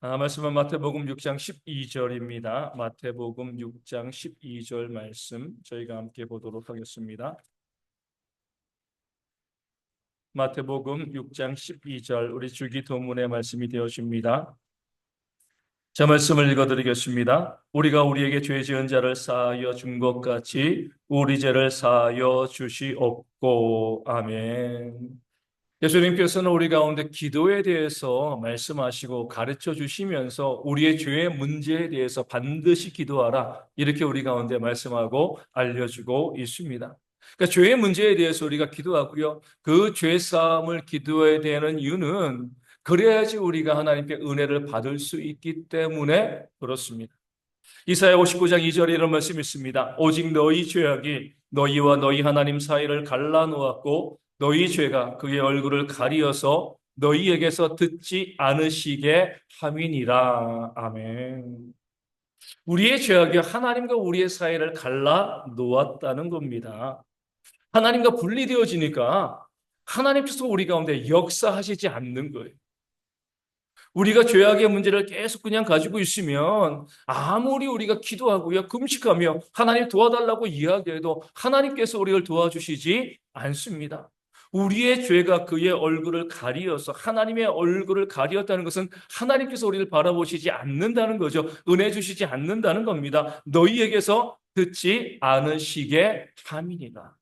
말씀은 마태복음 6장 12절입니다. 마태복음 6장 12절 말씀 저희가 함께 보도록 하겠습니다. 마태복음 6장 12절 우리 주기도문의 말씀이 되어집니다. 저 말씀을 읽어드리겠습니다. 우리가 우리에게 죄 지은 자를 사하여 준 것 같이 우리 죄를 사하여 주시옵고. 아멘. 예수님께서는 우리 가운데 기도에 대해서 말씀하시고 가르쳐 주시면서 우리의 죄의 문제에 대해서 반드시 기도하라 이렇게 우리 가운데 말씀하고 알려주고 있습니다. 그러니까 죄의 문제에 대해서 우리가 기도하고요. 그 죄 사함을 기도해야 되는 이유는 그래야지 우리가 하나님께 은혜를 받을 수 있기 때문에 그렇습니다. 이사야 59장 2절에 이런 말씀이 있습니다. 오직 너희 죄악이 너희와 너희 하나님 사이를 갈라놓았고 너희 죄가 그의 얼굴을 가리어서 너희에게서 듣지 않으시게 함이니라. 아멘. 우리의 죄악이 하나님과 우리의 사이를 갈라놓았다는 겁니다. 하나님과 분리되어지니까 하나님께서 우리 가운데 역사하시지 않는 거예요. 우리가 죄악의 문제를 계속 그냥 가지고 있으면 아무리 우리가 기도하고요, 금식하며 하나님 도와달라고 이야기해도 하나님께서 우리를 도와주시지 않습니다. 우리의 죄가 그의 얼굴을 가리어서 하나님의 얼굴을 가리었다는 것은 하나님께서 우리를 바라보시지 않는다는 거죠. 은혜 주시지 않는다는 겁니다. 너희에게서 듣지 않으시게 함이니라.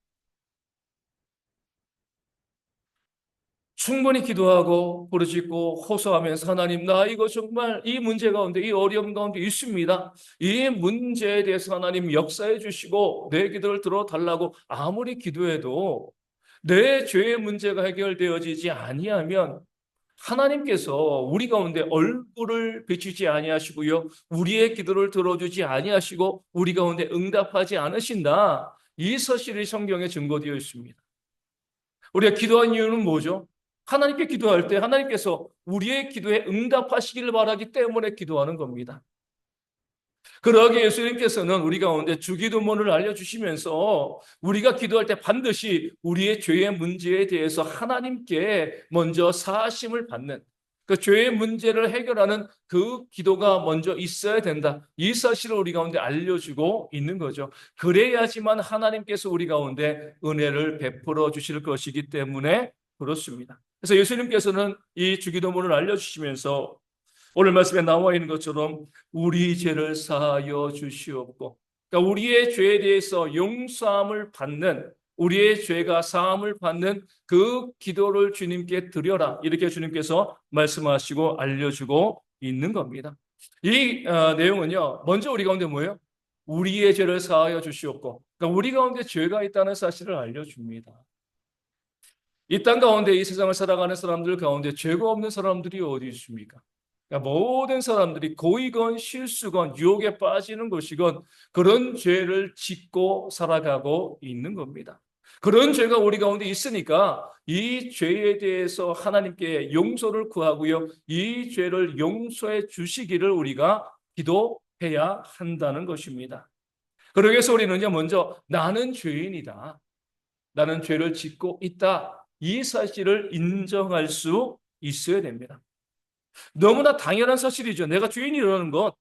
충분히 기도하고 부르짖고 호소하면서 하나님 나 이거 정말 이 문제 가운데 이 어려움 가운데 있습니다. 이 문제에 대해서 하나님 역사해 주시고 내 기도를 들어달라고 아무리 기도해도 내 죄의 문제가 해결되어지지 아니하면 하나님께서 우리 가운데 얼굴을 비추지 아니하시고요. 우리의 기도를 들어주지 아니하시고 우리 가운데 응답하지 않으신다. 이 사실이 성경에 증거되어 있습니다. 우리가 기도한 이유는 뭐죠? 하나님께 기도할 때 하나님께서 우리의 기도에 응답하시기를 바라기 때문에 기도하는 겁니다. 그러기에 예수님께서는 우리 가운데 주기도문을 알려주시면서 우리가 기도할 때 반드시 우리의 죄의 문제에 대해서 하나님께 먼저 사하심을 받는 그 죄의 문제를 해결하는 그 기도가 먼저 있어야 된다. 이 사실을 우리 가운데 알려주고 있는 거죠. 그래야지만 하나님께서 우리 가운데 은혜를 베풀어 주실 것이기 때문에 그렇습니다. 그래서 예수님께서는 이 주기도문을 알려주시면서 오늘 말씀에 나와 있는 것처럼 우리 죄를 사하여 주시옵고, 그러니까 우리의 죄에 대해서 용서함을 받는, 우리의 죄가 사함을 받는 그 기도를 주님께 드려라 이렇게 주님께서 말씀하시고 알려주고 있는 겁니다. 이 내용은요, 먼저 우리 가운데 뭐예요? 우리의 죄를 사하여 주시옵고, 그러니까 우리 가운데 죄가 있다는 사실을 알려줍니다. 이 땅 가운데 이 세상을 살아가는 사람들 가운데 죄가 없는 사람들이 어디 있습니까? 그러니까 모든 사람들이 고이건 실수건 유혹에 빠지는 것이건 그런 죄를 짓고 살아가고 있는 겁니다. 그런 죄가 우리 가운데 있으니까 이 죄에 대해서 하나님께 용서를 구하고요. 이 죄를 용서해 주시기를 우리가 기도해야 한다는 것입니다. 그러기 위해서 우리는요, 먼저 나는 죄인이다. 나는 죄를 짓고 있다. 이 사실을 인정할 수 있어야 됩니다. 너무나 당연한 사실이죠. 내가 죄인이라는 것,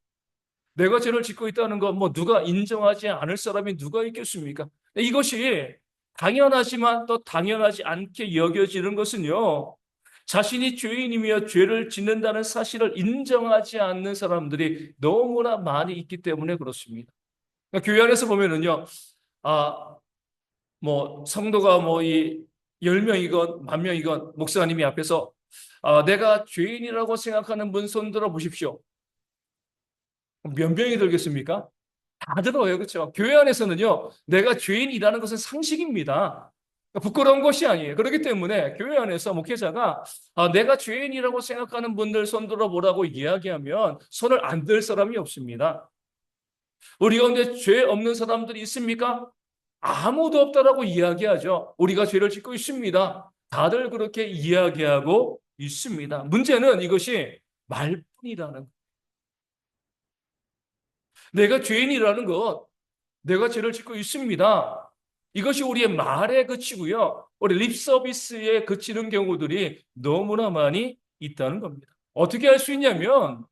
내가 죄를 짓고 있다는 것, 뭐 누가 인정하지 않을 사람이 누가 있겠습니까? 이것이 당연하지만 또 당연하지 않게 여겨지는 것은요, 자신이 죄인이며 죄를 짓는다는 사실을 인정하지 않는 사람들이 너무나 많이 있기 때문에 그렇습니다. 그러니까 교회 안에서 보면은요, 성도가 이 10명이건 10,000명이건 목사님이 앞에서 내가 죄인이라고 생각하는 분 손 들어 보십시오. 몇 명이 들겠습니까? 다 들어요. 그렇죠? 교회 안에서는요, 내가 죄인이라는 것은 상식입니다. 부끄러운 것이 아니에요. 그렇기 때문에 교회 안에서 목회자가 내가 죄인이라고 생각하는 분들 손 들어보라고 이야기하면 손을 안 들 사람이 없습니다. 우리 가운데 죄 없는 사람들이 있습니까? 아무도 없다라고 이야기하죠. 우리가 죄를 짓고 있습니다. 다들 그렇게 이야기하고 있습니다. 문제는 이것이 말뿐이라는 것. 내가 죄인이라는 것, 내가 죄를 짓고 있습니다. 이것이 우리의 말에 그치고요. 우리 립 서비스에 그치는 경우들이 너무나 많이 있다는 겁니다. 어떻게 할 수 있냐면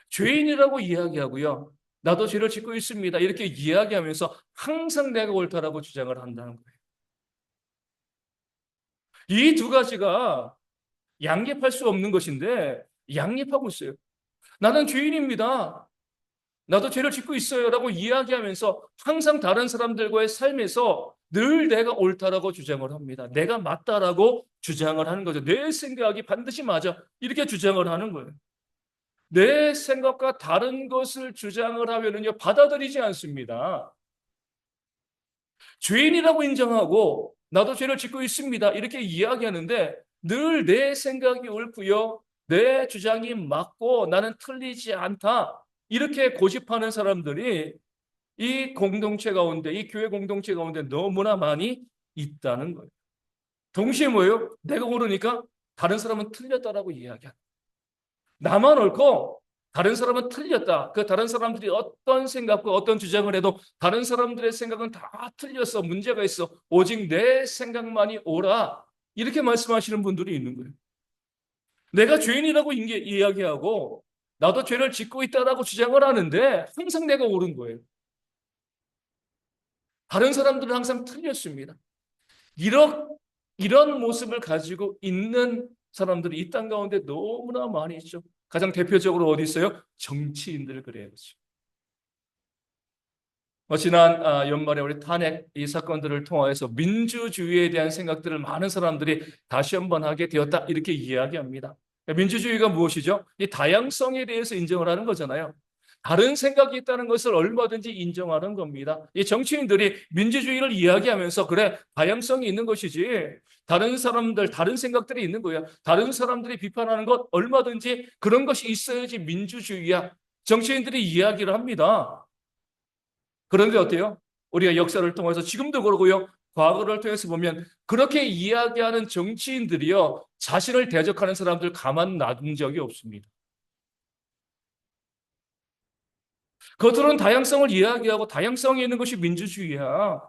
죄인이라고 이야기하고요. 나도 죄를 짓고 있습니다. 이렇게 이야기하면서 항상 내가 옳다라고 주장을 한다는 거예요. 이 두 가지가 양립할 수 없는 것인데 양립하고 있어요. 나는 죄인입니다. 나도 죄를 짓고 있어요라고 이야기하면서 항상 다른 사람들과의 삶에서 늘 내가 옳다라고 주장을 합니다. 내가 맞다라고 주장을 하는 거죠. 내 생각이 반드시 맞아. 이렇게 주장을 하는 거예요. 내 생각과 다른 것을 주장을 하면은요, 받아들이지 않습니다. 죄인이라고 인정하고 나도 죄를 짓고 있습니다. 이렇게 이야기하는데 늘 내 생각이 옳고요. 내 주장이 맞고 나는 틀리지 않다. 이렇게 고집하는 사람들이 이 공동체 가운데, 이 교회 공동체 가운데 너무나 많이 있다는 거예요. 동시에 뭐예요? 내가 옳으니까 다른 사람은 틀렸다라고 이야기한다. 나만 옳고 다른 사람은 틀렸다. 그 다른 사람들이 어떤 생각과 어떤 주장을 해도 다른 사람들의 생각은 다 틀렸어. 문제가 있어. 오직 내 생각만이 옳아. 이렇게 말씀하시는 분들이 있는 거예요. 내가 죄인이라고 이야기하고 나도 죄를 짓고 있다라고 주장을 하는데 항상 내가 옳은 거예요. 다른 사람들은 항상 틀렸습니다. 이런 모습을 가지고 있는 사람들이 이 땅 가운데 너무나 많이 있죠. 가장 대표적으로 어디 있어요? 정치인들 그래요. 지난 연말에 우리 탄핵 이 사건들을 통해서 민주주의에 대한 생각들을 많은 사람들이 다시 한번 하게 되었다 이렇게 이야기합니다. 민주주의가 무엇이죠? 이 다양성에 대해서 인정을 하는 거잖아요. 다른 생각이 있다는 것을 얼마든지 인정하는 겁니다. 이 정치인들이 민주주의를 이야기하면서 그래 다양성이 있는 것이지 다른 사람들 다른 생각들이 있는 거야. 다른 사람들이 비판하는 것 얼마든지 그런 것이 있어야지 민주주의야. 정치인들이 이야기를 합니다. 그런데 어때요? 우리가 역사를 통해서 지금도 그러고요. 과거를 통해서 보면 그렇게 이야기하는 정치인들이요. 자신을 대적하는 사람들 가만 놔둔 적이 없습니다. 겉으로는 다양성을 이야기하고 다양성이 있는 것이 민주주의야.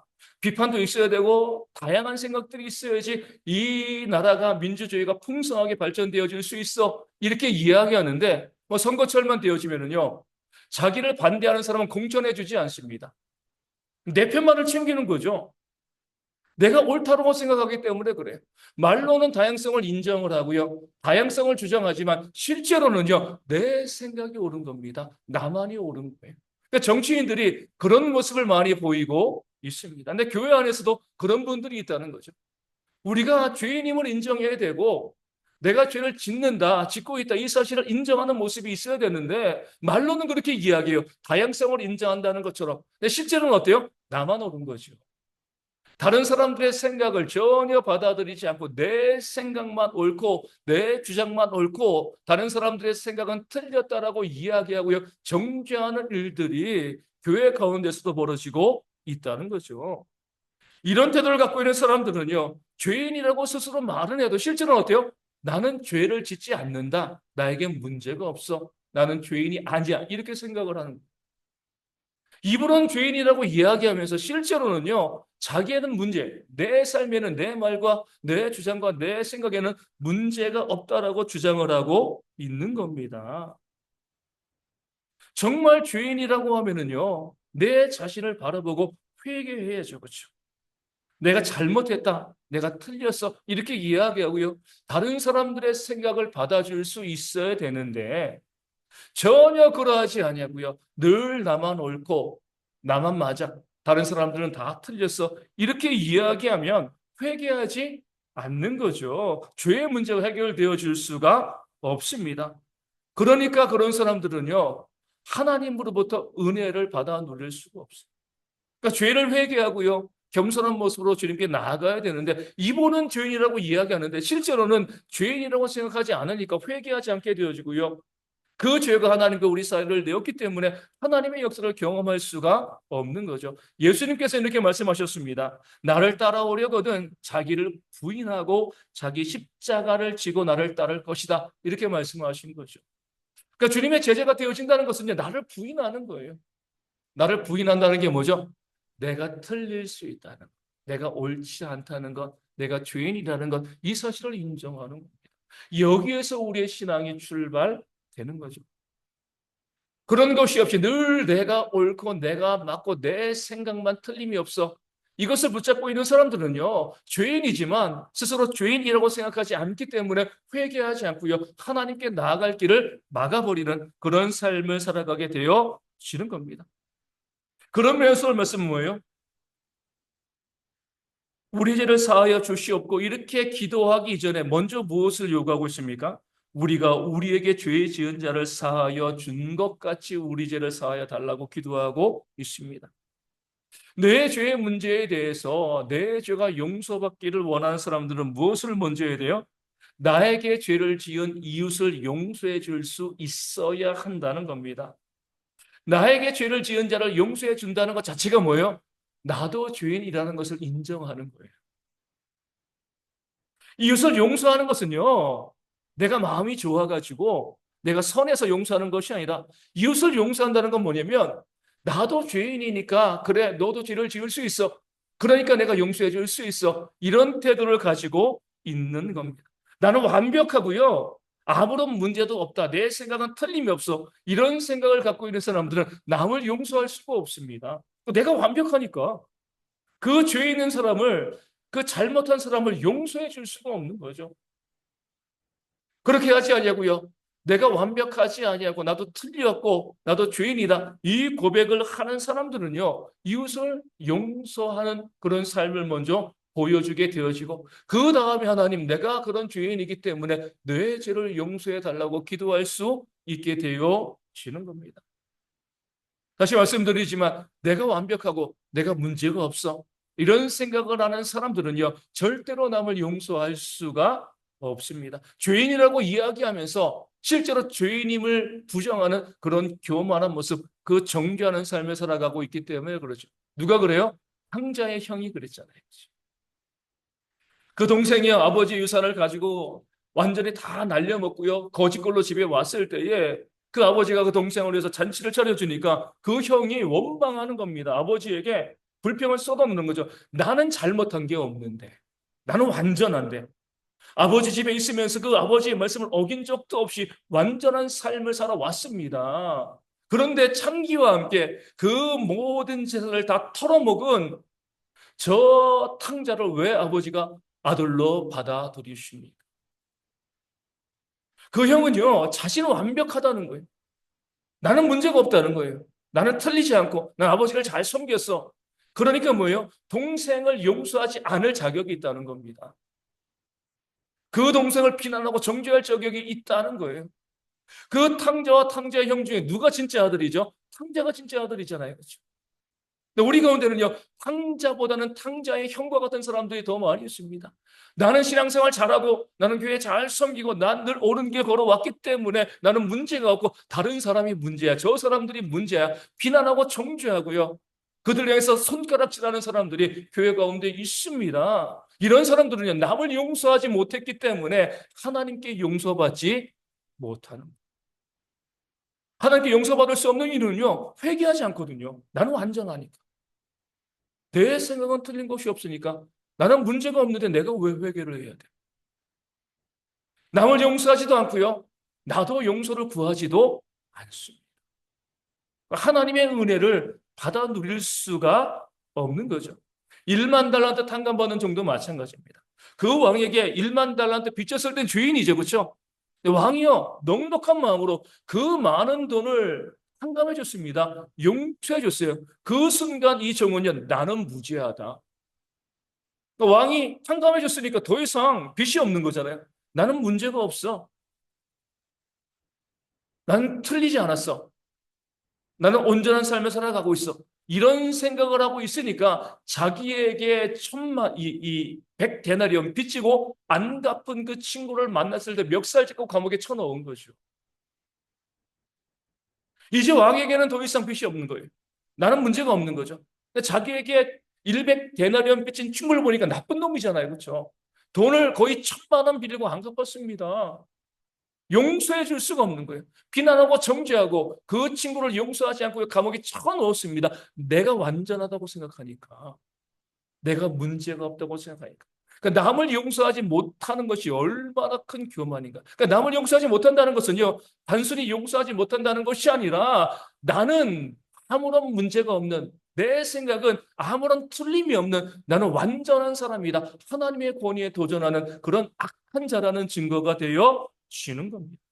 비판도 있어야 되고 다양한 생각들이 있어야지 이 나라가 민주주의가 풍성하게 발전되어질 수 있어. 이렇게 이야기하는데 뭐 선거철만 되어지면은요. 자기를 반대하는 사람은 공천해 주지 않습니다. 내 편만을 챙기는 거죠. 내가 옳다고 생각하기 때문에 그래요. 말로는 다양성을 인정을 하고요. 다양성을 주장하지만 실제로는요. 내 생각이 옳은 겁니다. 나만이 옳은 거예요. 그러니까 정치인들이 그런 모습을 많이 보이고 있습니다. 근데 교회 안에서도 그런 분들이 있다는 거죠. 우리가 죄인임을 인정해야 되고 내가 죄를 짓는다, 짓고 있다 이 사실을 인정하는 모습이 있어야 되는데 말로는 그렇게 이야기해요. 다양성을 인정한다는 것처럼. 근데 실제로는 어때요? 나만 옳은 거죠. 다른 사람들의 생각을 전혀 받아들이지 않고 내 생각만 옳고 내 주장만 옳고 다른 사람들의 생각은 틀렸다라고 이야기하고요. 정죄하는 일들이 교회 가운데서도 벌어지고 있다는 거죠. 이런 태도를 갖고 있는 사람들은요. 죄인이라고 스스로 말은 해도 실제로는 어때요? 나는 죄를 짓지 않는다. 나에겐 문제가 없어. 나는 죄인이 아니야. 이렇게 생각을 하는 거예요. 입으로는 죄인이라고 이야기하면서 실제로는요, 자기에는 문제, 내 삶에는 내 말과 내 주장과 내 생각에는 문제가 없다라고 주장을 하고 있는 겁니다. 정말 죄인이라고 하면은요, 내 자신을 바라보고 회개해야죠. 그렇죠? 내가 잘못했다. 내가 틀렸어. 이렇게 이야기하고요. 다른 사람들의 생각을 받아줄 수 있어야 되는데 전혀 그러하지 아니하고요. 늘 나만 옳고 나만 맞아. 다른 사람들은 다 틀렸어. 이렇게 이야기하면 회개하지 않는 거죠. 죄의 문제가 해결되어 줄 수가 없습니다. 그러니까 그런 사람들은요. 하나님으로부터 은혜를 받아 누릴 수가 없어요. 그러니까 죄를 회개하고요. 겸손한 모습으로 주님께 나아가야 되는데 이분은 죄인이라고 이야기하는데 실제로는 죄인이라고 생각하지 않으니까 회개하지 않게 되어지고요. 그 죄가 하나님과 우리 사이를 내었기 때문에 하나님의 역사를 경험할 수가 없는 거죠. 예수님께서 이렇게 말씀하셨습니다. 나를 따라오려거든 자기를 부인하고 자기 십자가를 지고 나를 따를 것이다. 이렇게 말씀하신 거죠. 그러니까 주님의 제자가 되어진다는 것은 나를 부인하는 거예요. 나를 부인한다는 게 뭐죠? 내가 틀릴 수 있다는 것, 내가 옳지 않다는 것, 내가 죄인이라는 것, 이 사실을 인정하는 겁니다. 여기에서 우리의 신앙이 출발되는 거죠. 그런 것이 없이 늘 내가 옳고 내가 맞고 내 생각만 틀림이 없어. 이것을 붙잡고 있는 사람들은요, 죄인이지만 스스로 죄인이라고 생각하지 않기 때문에 회개하지 않고요, 하나님께 나아갈 길을 막아버리는 그런 삶을 살아가게 되어지는 겁니다. 그런 면에서 말씀은 뭐예요? 우리 죄를 사하여 주시옵고 이렇게 기도하기 이전에 먼저 무엇을 요구하고 있습니까? 우리가 우리에게 죄 지은 자를 사하여 준 것 같이 우리 죄를 사하여 달라고 기도하고 있습니다. 내 죄의 문제에 대해서 내 죄가 용서받기를 원하는 사람들은 무엇을 먼저 해야 돼요? 나에게 죄를 지은 이웃을 용서해 줄 수 있어야 한다는 겁니다. 나에게 죄를 지은 자를 용서해 준다는 것 자체가 뭐예요? 나도 죄인이라는 것을 인정하는 거예요. 이웃을 용서하는 것은요, 내가 마음이 좋아가지고 내가 선해서 용서하는 것이 아니라 이웃을 용서한다는 건 뭐냐면 나도 죄인이니까 그래, 너도 죄를 지을 수 있어. 그러니까 내가 용서해 줄 수 있어. 이런 태도를 가지고 있는 겁니다. 나는 완벽하고요. 아무런 문제도 없다. 내 생각은 틀림이 없어. 이런 생각을 갖고 있는 사람들은 남을 용서할 수가 없습니다. 내가 완벽하니까. 그 죄 있는 사람을, 그 잘못한 사람을 용서해 줄 수가 없는 거죠. 그렇게 하지 아니하고요. 내가 완벽하지 아니하고 나도 틀렸고 나도 죄인이다. 이 고백을 하는 사람들은요. 이웃을 용서하는 그런 삶을 먼저 보여주게 되어지고 그 다음에 하나님 내가 그런 죄인이기 때문에 내 죄를 용서해 달라고 기도할 수 있게 되어지는 겁니다. 다시 말씀드리지만 내가 완벽하고 내가 문제가 없어. 이런 생각을 하는 사람들은요. 절대로 남을 용서할 수가 없습니다. 죄인이라고 이야기하면서 실제로 죄인임을 부정하는 그런 교만한 모습, 그 정죄하는 삶을 살아가고 있기 때문에 그러죠. 누가 그래요? 탕자의 형이 그랬잖아요. 그 동생이 아버지 유산을 가지고 완전히 다 날려먹고요. 거지꼴로 집에 왔을 때에 그 아버지가 그 동생을 위해서 잔치를 차려주니까 그 형이 원망하는 겁니다. 아버지에게 불평을 쏟아놓는 거죠. 나는 잘못한 게 없는데. 나는 완전한데. 아버지 집에 있으면서 그 아버지의 말씀을 어긴 적도 없이 완전한 삶을 살아왔습니다. 그런데 창기와 함께 그 모든 재산을 다 털어먹은 저 탕자를 왜 아버지가 아들로 받아들이십니까? 그 형은요, 자신은 완벽하다는 거예요. 나는 문제가 없다는 거예요. 나는 틀리지 않고, 난 아버지를 잘 섬겼어. 그러니까 뭐예요? 동생을 용서하지 않을 자격이 있다는 겁니다. 그 동생을 비난하고 정죄할 자격이 있다는 거예요. 그 탕자와 탕자의 형 중에 누가 진짜 아들이죠? 탕자가 진짜 아들이잖아요. 그렇죠? 근데 우리 가운데는요, 탕자보다는 탕자의 형과 같은 사람들이 더 많이 있습니다. 나는 신앙생활 잘하고, 나는 교회 잘 섬기고, 난 늘 옳은 길 걸어왔기 때문에 나는 문제가 없고, 다른 사람이 문제야. 저 사람들이 문제야. 비난하고 정죄하고요. 그들 향해서 손가락질하는 사람들이 교회 가운데 있습니다. 이런 사람들은요, 남을 용서하지 못했기 때문에 하나님께 용서받지 못하는 거예요. 하나님께 용서받을 수 없는 이유는요, 회개하지 않거든요. 나는 완전하니까. 내 생각은 틀린 것이 없으니까 나는 문제가 없는데 내가 왜 회개를 해야 돼? 남을 용서하지도 않고요. 나도 용서를 구하지도 않습니다. 하나님의 은혜를 받아 누릴 수가 없는 거죠. 1만 달란트 탕감받는 정도 마찬가지입니다. 그 왕에게 1만 달란트 빚졌을 땐 죄인이죠. 그렇죠? 왕이요. 넉넉한 마음으로 그 많은 돈을 탕감해 줬습니다. 용서해 줬어요. 그 순간 이 정원은 나는 무죄하다. 왕이 탕감해 줬으니까 더 이상 빚이 없는 거잖아요. 나는 문제가 없어. 난 틀리지 않았어. 나는 온전한 삶을 살아가고 있어. 이런 생각을 하고 있으니까 자기에게 이 100데나리온 빚지고 안 갚은 그 친구를 만났을 때 멱살 잡고 감옥에 쳐넣은 거죠. 이제 왕에게는 더 이상 빚이 없는 거예요. 나는 문제가 없는 거죠. 자기에게 100데나리온 빚진 친구를 보니까 나쁜 놈이잖아요. 그렇죠? 돈을 거의 1,000만 원 빌리고 안 갚았습니다. 용서해 줄 수가 없는 거예요. 비난하고 정죄하고 그 친구를 용서하지 않고 감옥에 쳐넣었습니다. 내가 완전하다고 생각하니까. 내가 문제가 없다고 생각하니까. 그러니까 남을 용서하지 못하는 것이 얼마나 큰 교만인가. 그러니까 남을 용서하지 못한다는 것은요, 단순히 용서하지 못한다는 것이 아니라 나는 아무런 문제가 없는, 내 생각은 아무런 틀림이 없는, 나는 완전한 사람이다. 하나님의 권위에 도전하는 그런 악한 자라는 증거가 되어 지는 겁니다.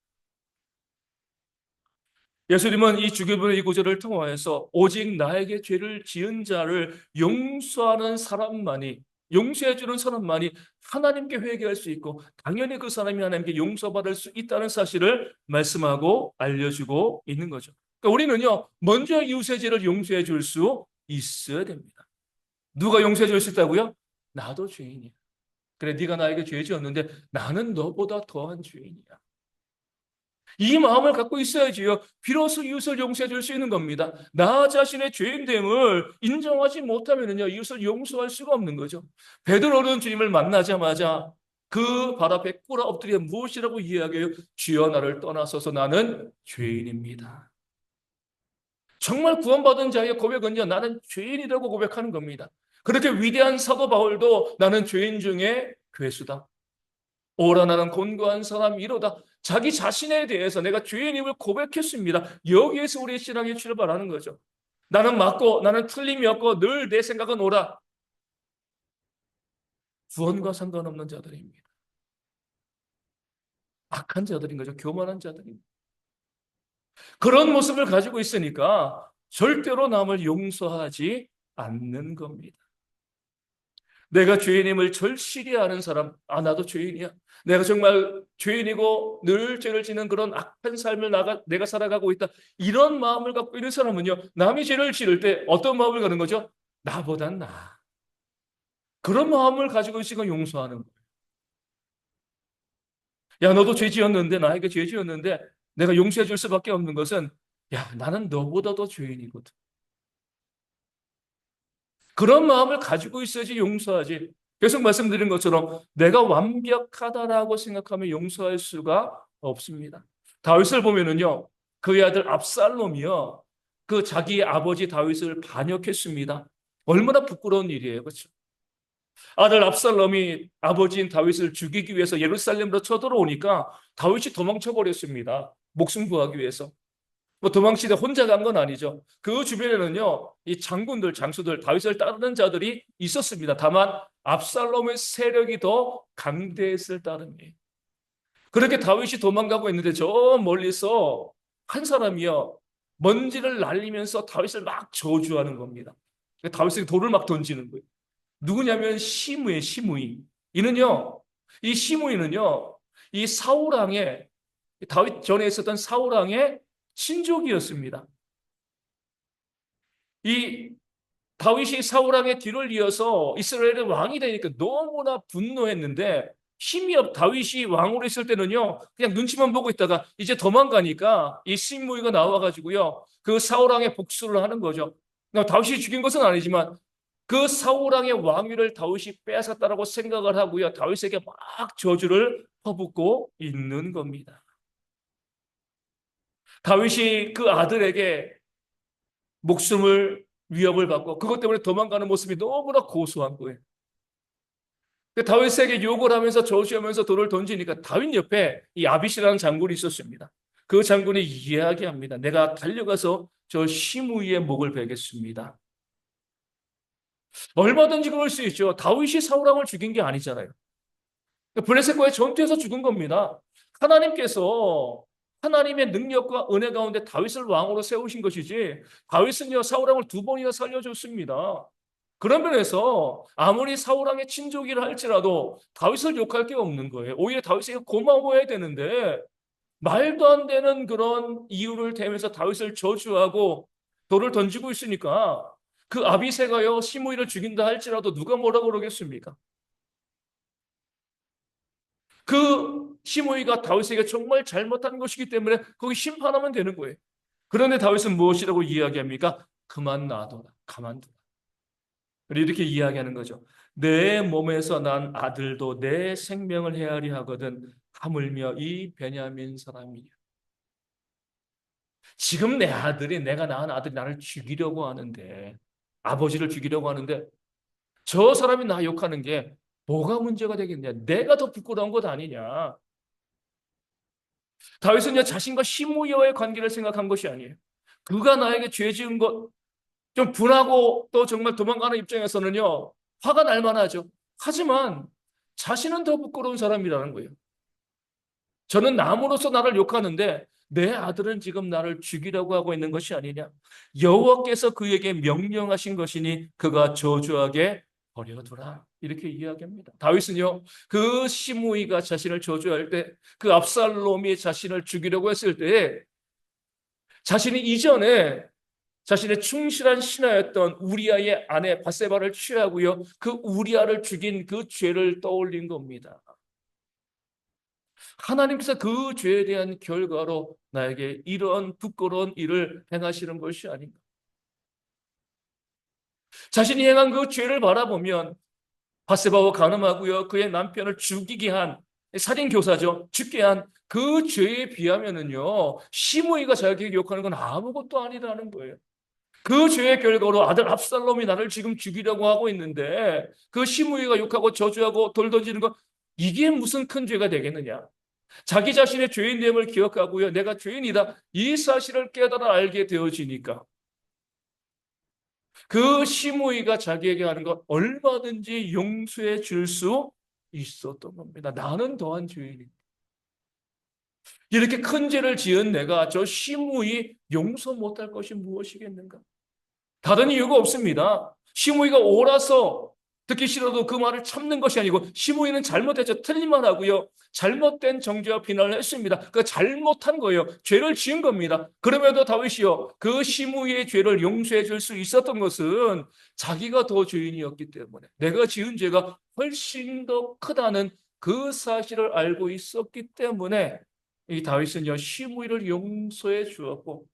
예수님은 이 주기도문의 이 구절을 통하여서 오직 나에게 죄를 지은 자를 용서하는 사람만이, 용서해 주는 사람만이 하나님께 회개할 수 있고 당연히 그 사람이 하나님께 용서받을 수 있다는 사실을 말씀하고 알려주고 있는 거죠. 그러니까 우리는요, 먼저 이웃의 죄를 용서해 줄 수 있어야 됩니다. 누가 용서해 줄 수 있다고요? 나도 죄인이야. 그래, 네가 나에게 죄 지었는데 나는 너보다 더한 죄인이야. 이 마음을 갖고 있어야지요. 비로소 이웃을 용서해 줄 수 있는 겁니다. 나 자신의 죄인됨을 인정하지 못하면요, 이웃을 용서할 수가 없는 거죠. 베드로는 주님을 만나자마자 그 발 앞에 꿇어 엎드려 무엇이라고 이야기해요? 주여 나를 떠나서서 나는 죄인입니다. 정말 구원받은 자의 고백은요, 나는 죄인이라고 고백하는 겁니다. 그렇게 위대한 사도 바울도 나는 죄인 중에 괴수다. 오라 나는 곤고한 사람이로다. 자기 자신에 대해서 내가 죄인임을 고백했습니다. 여기에서 우리의 신앙이 출발하는 거죠. 나는 맞고 나는 틀림이 없고 늘 내 생각은 옳아. 구원과 상관없는 자들입니다. 악한 자들인 거죠. 교만한 자들입니다. 그런 모습을 가지고 있으니까 절대로 남을 용서하지 않는 겁니다. 내가 죄인임을 절실히 아는 사람, 아, 나도 죄인이야. 내가 정말 죄인이고 늘 죄를 지는 그런 악한 삶을 내가 살아가고 있다. 이런 마음을 갖고 있는 사람은요, 남이 죄를 지을 때 어떤 마음을 갖는 거죠? 나보단 나. 그런 마음을 가지고 있으니까 용서하는 거예요. 야, 너도 죄 지었는데, 나에게 죄 지었는데, 내가 용서해 줄 수밖에 없는 것은, 야, 나는 너보다 더 죄인이거든. 그런 마음을 가지고 있어야지 용서하지. 계속 말씀드린 것처럼 내가 완벽하다라고 생각하면 용서할 수가 없습니다. 다윗을 보면은요, 그의 아들 압살롬이요, 그 자기 아버지 다윗을 반역했습니다. 얼마나 부끄러운 일이에요, 그렇죠? 아들 압살롬이 아버지인 다윗을 죽이기 위해서 예루살렘으로 쳐들어오니까 다윗이 도망쳐 버렸습니다. 목숨 구하기 위해서. 뭐 도망치다 혼자 간 건 아니죠. 그 주변에는요, 이 장군들, 장수들, 다윗을 따르는 자들이 있었습니다. 다만 압살롬의 세력이 더 강대했을 따름이에요. 그렇게 다윗이 도망가고 있는데 저 멀리서 한 사람이요, 먼지를 날리면서 다윗을 막 저주하는 겁니다. 다윗에게 돌을 막 던지는 거예요. 누구냐면 시므의 시므이. 이는요, 이 시므이는요, 이 사울왕의, 다윗 전에 있었던 사울왕의 친족이었습니다. 이 다윗이 사울왕의 뒤를 이어서 이스라엘의 왕이 되니까 너무나 분노했는데, 힘이 다윗이 왕으로 있을 때는요, 그냥 눈치만 보고 있다가 이제 도망가니까 이 시므이가 나와가지고요, 그 사울왕의 복수를 하는 거죠. 그러니까 다윗이 죽인 것은 아니지만 그 사울왕의 왕위를 다윗이 빼앗았다라고 생각을 하고요, 다윗에게 막 저주를 퍼붓고 있는 겁니다. 다윗이 그 아들에게 목숨을 위협을 받고 그것 때문에 도망가는 모습이 너무나 고소한 거예요. 다윗에게 욕을 하면서 저주하면서 돌을 던지니까 다윗 옆에 이 아비시라는 장군이 있었습니다. 그 장군이 이야기합니다. 내가 달려가서 저 시므이의 목을 베겠습니다. 얼마든지 그럴 수 있죠. 다윗이 사울왕을 죽인 게 아니잖아요. 블레셋과의 전투에서 죽은 겁니다. 하나님께서 하나님의 능력과 은혜 가운데 다윗을 왕으로 세우신 것이지, 다윗은요 사울왕을 두 번이나 살려줬습니다. 그런 면에서 아무리 사울왕의 친족이라 할지라도 다윗을 욕할 게 없는 거예요. 오히려 다윗에게 고마워해야 되는데 말도 안 되는 그런 이유를 대면서 다윗을 저주하고 돌을 던지고 있으니까 그 아비새가요 시므이를 죽인다 할지라도 누가 뭐라고 그러겠습니까? 그 시므이가 다윗에게 정말 잘못한 것이기 때문에 거기 심판하면 되는 거예요. 그런데 다윗은 무엇이라고 이야기합니까? 그만 놔둬라. 가만둬라. 이렇게 이야기하는 거죠. 내 몸에서 난 아들도 내 생명을 헤아리 하거든 하물며 이 베냐민 사람이냐. 지금 내 아들이, 내가 낳은 아들이 나를 죽이려고 하는데, 아버지를 죽이려고 하는데 저 사람이 나 욕하는 게 뭐가 문제가 되겠냐? 내가 더 부끄러운 것 아니냐? 다윗은요, 자신과 시므이와의 관계를 생각한 것이 아니에요. 그가 나에게 죄 지은 것, 좀 분하고 또 정말 도망가는 입장에서는요, 화가 날 만하죠. 하지만 자신은 더 부끄러운 사람이라는 거예요. 저는 남으로서 나를 욕하는데 내 아들은 지금 나를 죽이려고 하고 있는 것이 아니냐. 여호와께서 그에게 명령하신 것이니 그가 저주하게 버려두라. 이렇게 이야기합니다. 다윗은요, 그 시므이가 자신을 저주할 때, 그 압살롬이 자신을 죽이려고 했을 때, 자신이 이전에 자신의 충실한 신하였던 우리아의 아내 바세바를 취하고요, 그 우리아를 죽인 그 죄를 떠올린 겁니다. 하나님께서 그 죄에 대한 결과로 나에게 이런 부끄러운 일을 행하시는 것이 아닌가. 자신이 행한 그 죄를 바라보면 바세바와 간음하고요, 그의 남편을 죽이게 한 살인 교사죠. 죽게 한 그 죄에 비하면은요, 시므이가 자기에게 욕하는 건 아무것도 아니라는 거예요. 그 죄의 결과로 아들 압살롬이 나를 지금 죽이려고 하고 있는데 그 시므이가 욕하고 저주하고 돌 던지는 거, 이게 무슨 큰 죄가 되겠느냐? 자기 자신의 죄인됨을 기억하고요, 내가 죄인이다, 이 사실을 깨달아 알게 되어지니까 그 시므이가 자기에게 하는 것 얼마든지 용서해 줄 수 있었던 겁니다. 나는 더한 죄인이, 이렇게 큰 죄를 지은 내가 저 시므이 용서 못할 것이 무엇이겠는가? 다른 이유가 없습니다. 시므이가 옳아서 듣기 싫어도 그 말을 참는 것이 아니고, 시므이는 잘못했죠. 틀릴만 하고요, 잘못된 정죄와 비난을 했습니다. 그 잘못한 거예요. 죄를 지은 겁니다. 그럼에도 다윗이요, 그 시므이의 죄를 용서해 줄 수 있었던 것은 자기가 더 죄인이었기 때문에, 내가 지은 죄가 훨씬 더 크다는 그 사실을 알고 있었기 때문에 이 다윗은요, 시므이를 용서해 주었고,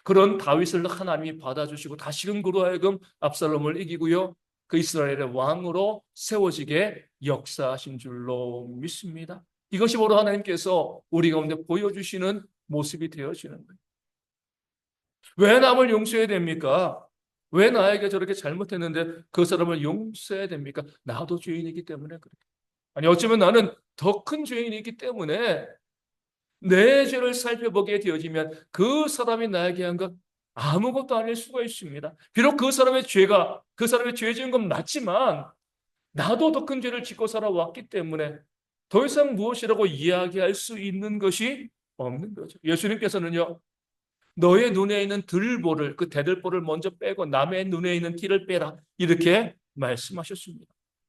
그런 다윗을 하나님이 받아주시고 다시금 그로 하여금 압살롬을 이기고요, 그 이스라엘의 왕으로 세워지게 역사하신 줄로 믿습니다. 이것이 바로 하나님께서 우리 가운데 보여주시는 모습이 되어지는 거예요. 왜 남을 용서해야 됩니까? 왜 나에게 저렇게 잘못했는데 그 사람을 용서해야 됩니까? 나도 죄인이기 때문에 그래요. 아니, 어쩌면 나는 더 큰 죄인이기 때문에 내 죄를 살펴보게 되어지면 그 사람이 나에게 한 것 아무것도 아닐 수가 있습니다. 비록 그 사람의 죄가, 그 사람의 죄 지은 건 맞지만 나도 더 큰 죄를 짓고 살아왔기 때문에 더 이상 무엇이라고 이야기할 수 있는 것이 없는 거죠. 예수님께서는요, 너의 눈에 있는 들보를, 그 대들보를 먼저 빼고 남의 눈에 있는 티를 빼라, 이렇게 말씀하셨습니다.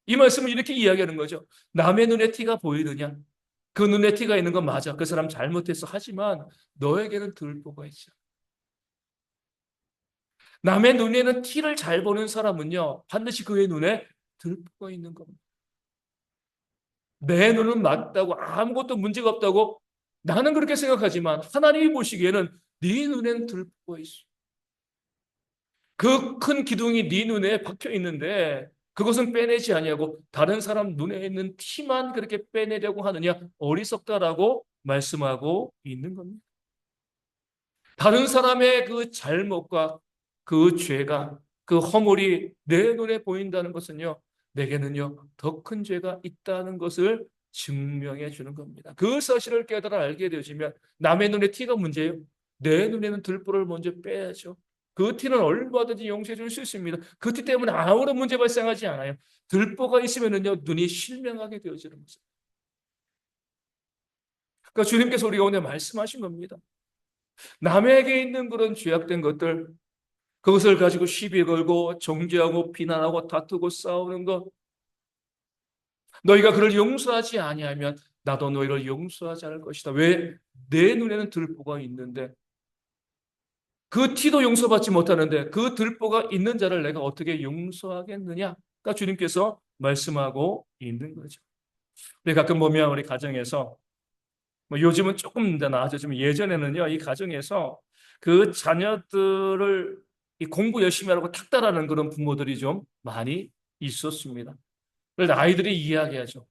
이 말씀을 이렇게 이야기하는 거죠. 남의 눈에 티가 보이느냐? 그 눈에 티가 있는 건 맞아. 그 사람 잘못했어. 하지만 너에게는 들보가 있어. 남의 눈에는 티를 잘 보는 사람은요, 반드시 그의 눈에 들보가 있는 겁니다. 내 눈은 맞다고, 아무것도 문제가 없다고 나는 그렇게 생각하지만 하나님이 보시기에는 네 눈에는 들보가 있어. 그 큰 기둥이 네 눈에 박혀 있는데 그것은 빼내지 아니하고 다른 사람 눈에 있는 티만 그렇게 빼내려고 하느냐, 어리석다라고 말씀하고 있는 겁니다. 다른 사람의 그 잘못과 그 죄가, 그 허물이 내 눈에 보인다는 것은요, 내게는요, 더 큰 죄가 있다는 것을 증명해 주는 겁니다. 그 사실을 깨달아 알게 되어지면 남의 눈에 티가 문제예요. 내 눈에는 들보를 먼저 빼야죠. 그 티는 얼마든지 용서해 줄 수 있습니다. 그 티 때문에 아무런 문제 발생하지 않아요. 들보가 있으면은요, 눈이 실명하게 되어지는 거죠. 그러니까 주님께서 우리가 오늘 말씀하신 겁니다. 남에게 있는 그런 죄악된 것들, 그것을 가지고 시비 걸고 정죄하고 비난하고 다투고 싸우는 것, 너희가 그를 용서하지 아니하면 나도 너희를 용서하지 않을 것이다. 왜? 내 눈에는 들보가 있는데 그 티도 용서받지 못하는데 그 들보가 있는 자를 내가 어떻게 용서하겠느냐? 그러니까 주님께서 말씀하고 있는 거죠. 우리 가끔 보면 우리 가정에서, 뭐 요즘은 조금 나아졌지만 예전에는요, 이 가정에서 그 자녀들을 이 공부 열심히 하라고 탁달하는 그런 부모들이 좀 많이 있었습니다. 그래서 아이들이 이야기하죠.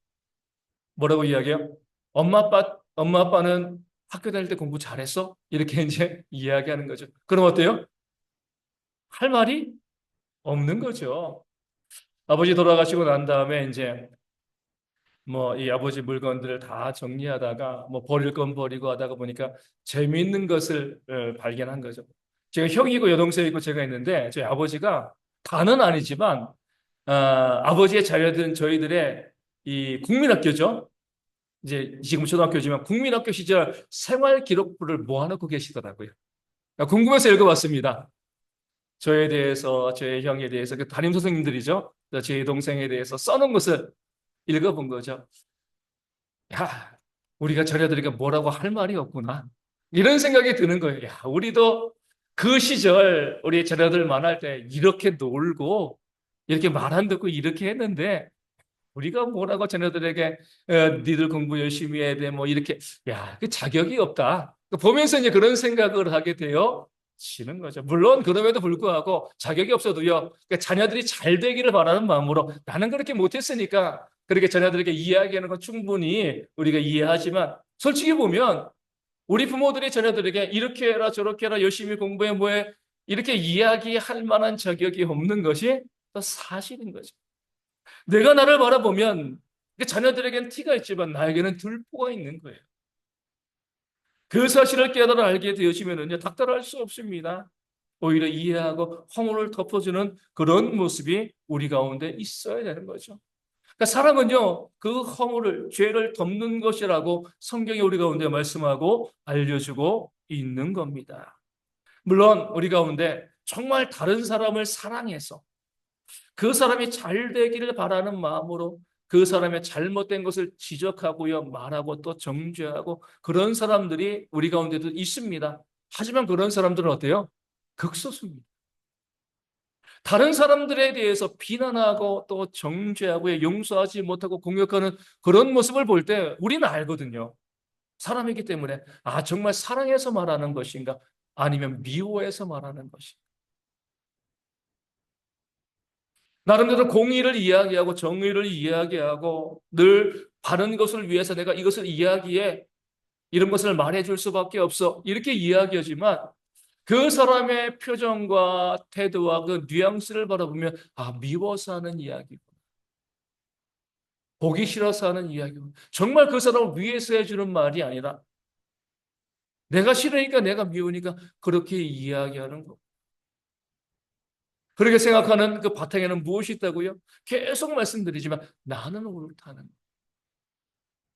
뭐라고 이야기해요? 엄마 아빠는 학교 다닐 때 공부 잘했어? 이렇게 이제 이야기하는 거죠. 그럼 어때요? 할 말이 없는 거죠. 아버지 돌아가시고 난 다음에 이제 뭐 이 아버지 물건들을 다 정리하다가 뭐 버릴 건 버리고 하다가 보니까 재미있는 것을 발견한 거죠. 제가 형이고 여동생이고 제가 있는데 저희 아버지가 다는 아니지만 아버지의 자녀들은 저희들의 이 국민학교죠. 이제 지금 초등학교지만 국민학교 시절 생활 기록부를 모아놓고 계시더라고요. 궁금해서 읽어봤습니다. 저에 대해서, 저의 형에 대해서, 그 담임 선생님들이죠. 제 동생에 대해서 써놓은 것을 읽어본 거죠. 야, 우리가 자녀들에게 뭐라고 할 말이 없구나. 이런 생각이 드는 거예요. 야, 우리도 그 시절 우리 자녀들 만날 때 이렇게 놀고 이렇게 말 안 듣고 이렇게 했는데 우리가 뭐라고 자녀들에게 니들 공부 열심히 해야 돼 뭐 이렇게 야, 그 자격이 없다. 보면서 이제 그런 생각을 하게 되어 지는 거죠. 물론 그럼에도 불구하고 자격이 없어도요. 그러니까 자녀들이 잘 되기를 바라는 마음으로 나는 그렇게 못했으니까 그렇게 자녀들에게 이야기하는 건 충분히 우리가 이해하지만 솔직히 보면 우리 부모들이 자녀들에게 이렇게 해라 저렇게 해라 열심히 공부해 뭐해 이렇게 이야기할 만한 자격이 없는 것이 또 사실인 거죠. 내가 나를 바라보면 자녀들에게는 티가 있지만 나에게는 들보가 있는 거예요. 그 사실을 깨달아 알게 되어지면은요, 닥달할 수 없습니다. 오히려 이해하고 허물을 덮어주는 그런 모습이 우리 가운데 있어야 되는 거죠. 그러니까 사랑은요, 그 허물을, 죄를 덮는 것이라고 성경이 우리 가운데 말씀하고 알려주고 있는 겁니다. 물론 우리 가운데 정말 다른 사람을 사랑해서 그 사람이 잘 되기를 바라는 마음으로 그 사람의 잘못된 것을 지적하고요, 말하고 또 정죄하고 그런 사람들이 우리 가운데도 있습니다. 하지만 그런 사람들은 어때요? 극소수입니다. 다른 사람들에 대해서 비난하고 또 정죄하고 용서하지 못하고 공격하는 그런 모습을 볼 때 우리는 알거든요. 사람이기 때문에 아, 정말 사랑해서 말하는 것인가? 아니면 미워해서 말하는 것인가? 나름대로 공의를 이야기하고 정의를 이야기하고 늘 바른 것을 위해서 내가 이것을 이야기해 이런 것을 말해줄 수밖에 없어 이렇게 이야기하지만 그 사람의 표정과 태도와 그 뉘앙스를 바라보면 아 미워서 하는 이야기고 보기 싫어서 하는 이야기고 정말 그 사람을 위해서 해주는 말이 아니라 내가 싫으니까 내가 미우니까 그렇게 이야기하는 거. 그렇게 생각하는 그 바탕에는 무엇이 있다고요? 계속 말씀드리지만 나는 옳다는 거.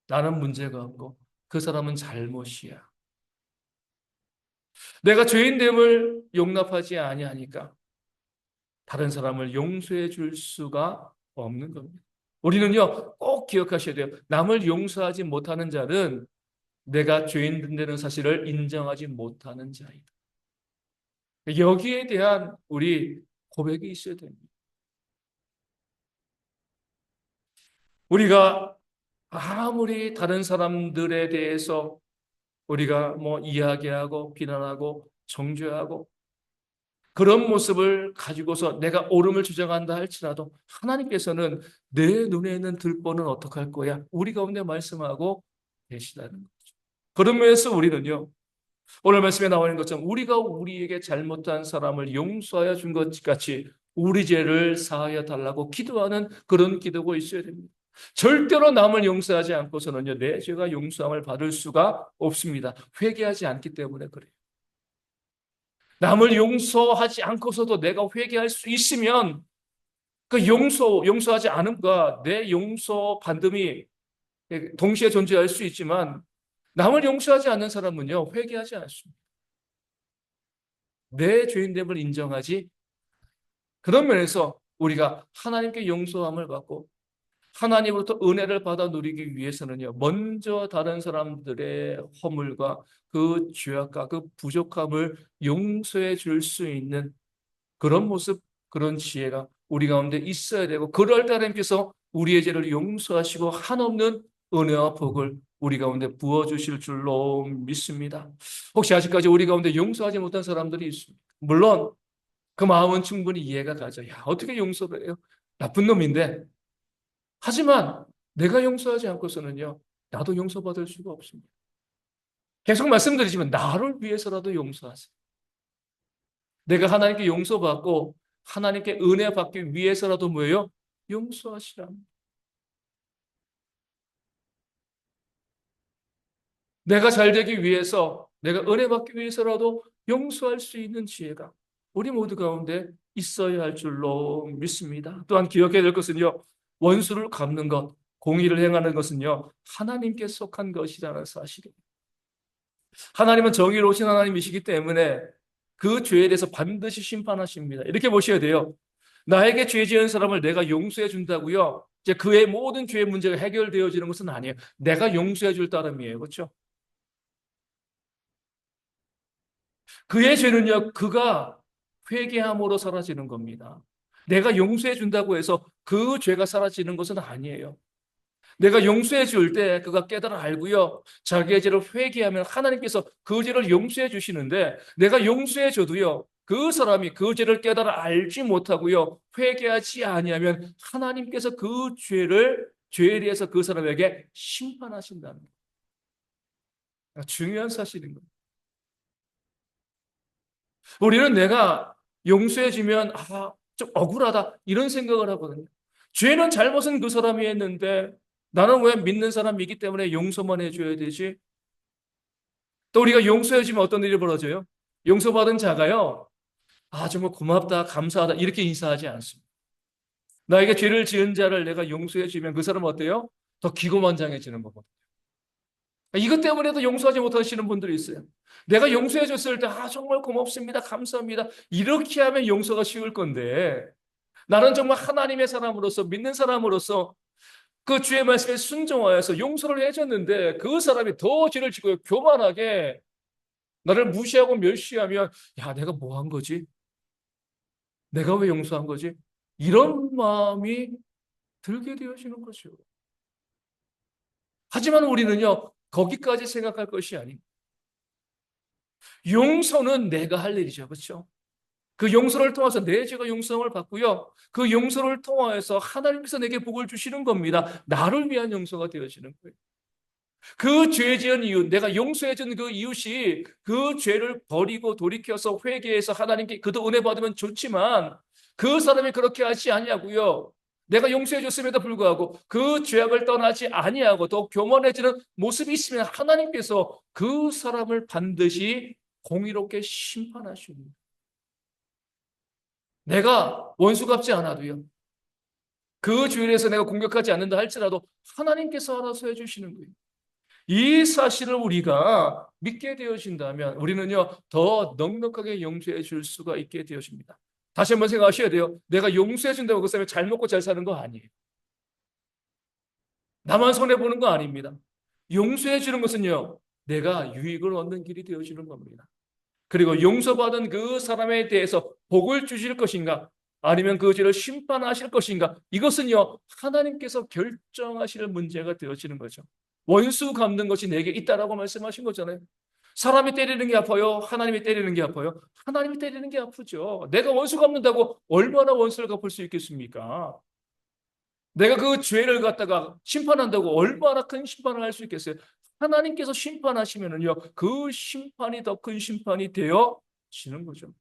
나는 문제가 없고 그 사람은 잘못이야. 내가 죄인됨을 용납하지 아니하니까 다른 사람을 용서해 줄 수가 없는 겁니다. 우리는요, 꼭 기억하셔야 돼요. 남을 용서하지 못하는 자는 내가 죄인 된다는 사실을 인정하지 못하는 자이다. 여기에 대한 우리 고백이 있어야 됩니다. 우리가 아무리 다른 사람들에 대해서 우리가 뭐 이야기하고 비난하고 정죄하고 그런 모습을 가지고서 내가 옳음을 주장한다 할지라도 하나님께서는 내 눈에 있는 들보는 어떡할 거야? 우리 가운데 말씀하고 계시다는 거죠. 그런 면에서 우리는요. 오늘 말씀에 나와 있는 것처럼 우리가 우리에게 잘못한 사람을 용서하여 준 것 같이 우리 죄를 사하여 달라고 기도하는 그런 기도가 있어야 됩니다. 절대로 남을 용서하지 않고서는요. 내 죄가 용서함을 받을 수가 없습니다. 회개하지 않기 때문에 그래요. 남을 용서하지 않고서도 내가 회개할 수 있으면 그 용서하지 않음과 내 용서 반듬이 동시에 존재할 수 있지만 남을 용서하지 않는 사람은요, 회개하지 않습니다. 내 죄인됨을 인정하지 그런 면에서 우리가 하나님께 용서함을 받고 하나님으로부터 은혜를 받아 누리기 위해서는요, 먼저 다른 사람들의 허물과 그 죄악과 그 부족함을 용서해 줄 수 있는 그런 모습, 그런 지혜가 우리 가운데 있어야 되고, 그럴 때 하나님께서 우리의 죄를 용서하시고 한없는 은혜와 복을 우리 가운데 부어주실 줄로 믿습니다. 혹시 아직까지 우리 가운데 용서하지 못한 사람들이 있습니다. 물론 그 마음은 충분히 이해가 가죠. 야, 어떻게 용서를 해요? 나쁜 놈인데. 하지만 내가 용서하지 않고서는요, 나도 용서받을 수가 없습니다. 계속 말씀드리지만 나를 위해서라도 용서하세요. 내가 하나님께 용서받고 하나님께 은혜 받기 위해서라도 뭐예요? 용서하시라. 내가 잘 되기 위해서, 내가 은혜 받기 위해서라도 용서할 수 있는 지혜가 우리 모두 가운데 있어야 할 줄로 믿습니다. 또한 기억해야 될 것은요, 원수를 갚는 것, 공의를 행하는 것은요, 하나님께 속한 것이라는 사실입니다. 하나님은 정의로우신 하나님이시기 때문에 그 죄에 대해서 반드시 심판하십니다. 이렇게 보셔야 돼요. 나에게 죄 지은 사람을 내가 용서해 준다고요, 이제 그의 모든 죄의 문제가 해결되어지는 것은 아니에요. 내가 용서해 줄 따름이에요. 그렇죠? 그의 죄는요, 그가 회개함으로 사라지는 겁니다. 내가 용서해 준다고 해서 그 죄가 사라지는 것은 아니에요. 내가 용서해 줄 때 그가 깨달아 알고요, 자기의 죄를 회개하면 하나님께서 그 죄를 용서해 주시는데, 내가 용서해 줘도요, 그 사람이 그 죄를 깨달아 알지 못하고요, 회개하지 아니하면 하나님께서 그 죄에 대해서 그 사람에게 심판하신다는 거예요. 중요한 사실인 거예요. 우리는 내가 용서해주면 좀 억울하다 이런 생각을 하거든요. 죄는 잘못은 그 사람이 했는데 나는 왜 믿는 사람이기 때문에 용서만 해줘야 되지? 또 우리가 용서해주면 어떤 일이 벌어져요? 용서받은 자가요, 정말 고맙다, 감사하다 이렇게 인사하지 않습니다. 나에게 죄를 지은 자를 내가 용서해주면 그 사람은 어때요? 더 기고만장해지는 거거든요. 이것 때문에도 용서하지 못하시는 분들이 있어요. 내가 용서해 줬을 때, 정말 고맙습니다. 감사합니다. 이렇게 하면 용서가 쉬울 건데, 나는 정말 하나님의 사람으로서, 믿는 사람으로서 그 주의 말씀에 순종하여서 용서를 해줬는데, 그 사람이 더 죄를 지고 교만하게 나를 무시하고 멸시하면, 야, 내가 뭐 한 거지? 내가 왜 용서한 거지? 이런 마음이 들게 되어지는 거죠. 하지만 우리는요, 거기까지 생각할 것이 아닙니다. 용서는 내가 할 일이죠. 그렇죠? 그 용서를 통해서 내 죄가 용서를 받고요, 그 용서를 통하여서 하나님께서 내게 복을 주시는 겁니다. 나를 위한 용서가 되어지는 거예요. 그 죄 지은 이웃, 내가 용서해 준 그 이웃이 그 죄를 버리고 돌이켜서 회개해서 하나님께 그도 은혜 받으면 좋지만, 그 사람이 그렇게 하지 아니하고요, 내가 용서해 줬음에도 불구하고 그 죄악을 떠나지 아니하고 더 교만해지는 모습이 있으면 하나님께서 그 사람을 반드시 공의롭게 심판하십니다. 내가 원수 갚지 않아도요, 그 주일에 대해서 내가 공격하지 않는다 할지라도 하나님께서 알아서 해주시는 거예요. 이 사실을 우리가 믿게 되어진다면 우리는요, 더 넉넉하게 용서해 줄 수가 있게 되어집니다. 다시 한번 생각하셔야 돼요. 내가 용서해 준다고 그 사람이 잘 먹고 잘 사는 거 아니에요. 나만 손해보는 거 아닙니다. 용서해 주는 것은요, 내가 유익을 얻는 길이 되어지는 겁니다. 그리고 용서받은 그 사람에 대해서 복을 주실 것인가, 아니면 그 죄를 심판하실 것인가, 이것은요, 하나님께서 결정하실 문제가 되어지는 거죠. 원수 갚는 것이 내게 있다라고 말씀하신 거잖아요. 사람이 때리는 게 아파요? 하나님이 때리는 게 아파요? 하나님이 때리는 게 아프죠. 내가 원수 갚는다고 얼마나 원수를 갚을 수 있겠습니까? 내가 그 죄를 갖다가 심판한다고 얼마나 큰 심판을 할 수 있겠어요? 하나님께서 심판하시면은요, 그 심판이 더 큰 심판이 되어지는 거죠.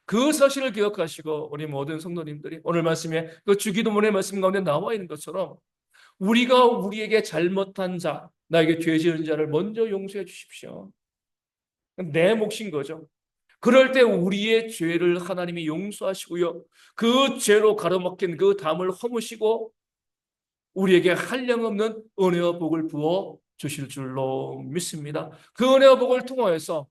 그 사실을 기억하시고 우리 모든 성도님들이 오늘 말씀에 그 주기도문의 말씀 가운데 나와 있는 것처럼, 우리가 우리에게 잘못한 자, 나에게 죄 지은 자를 먼저 용서해 주십시오. 내 몫인 거죠. 그럴 때 우리의 죄를 하나님이 용서하시고요, 그 죄로 가로막힌 그 담을 허무시고 우리에게 한량없는 은혜와 복을 부어 주실 줄로 믿습니다. 그 은혜와 복을 통하여서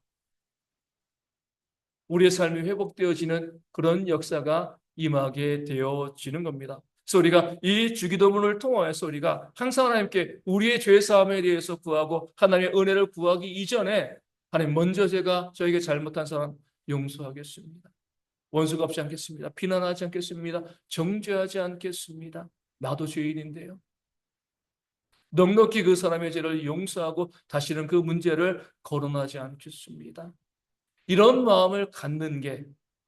우리의 삶이 회복되어지는 그런 역사가 임하게 되어지는 겁니다. 그래서 우리가 이 주기도문을 통하여서 우리가 항상 하나님께 우리의 죄 사함에 대해서 구하고 하나님의 은혜를 구하기 이전에, 하나님 먼저 제가 저에게 잘못한 사람 용서하겠습니다. 원수 갚지 않겠습니다. 비난하지 않겠습니다. 정죄하지 않겠습니다. 나도 죄인인데요. 넉넉히 그 사람의 죄를 용서하고 다시는 그 문제를 거론하지 않겠습니다. 이런 마음을 갖는 게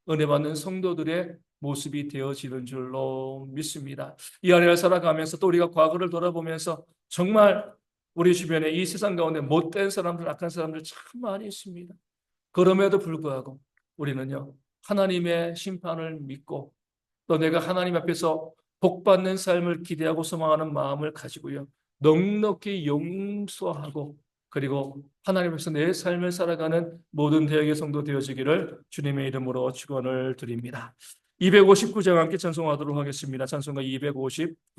은혜 받는 성도들의 모습이 되어지는 줄로 믿습니다. 이 안을 살아가면서 또 우리가 과거를 돌아보면서 정말 우리 주변에 이 세상 가운데 못된 사람들, 악한 사람들 참 많이 있습니다. 그럼에도 불구하고 우리는요, 하나님의 심판을 믿고 또 내가 하나님 앞에서 복받는 삶을 기대하고 소망하는 마음을 가지고요, 넉넉히 용서하고 그리고 하나님께서 내 삶을 살아가는 모든 대학의 성도 되어지기를 주님의 이름으로 축원을 드립니다. 259장 함께 찬송하도록 하겠습니다. 찬송가 250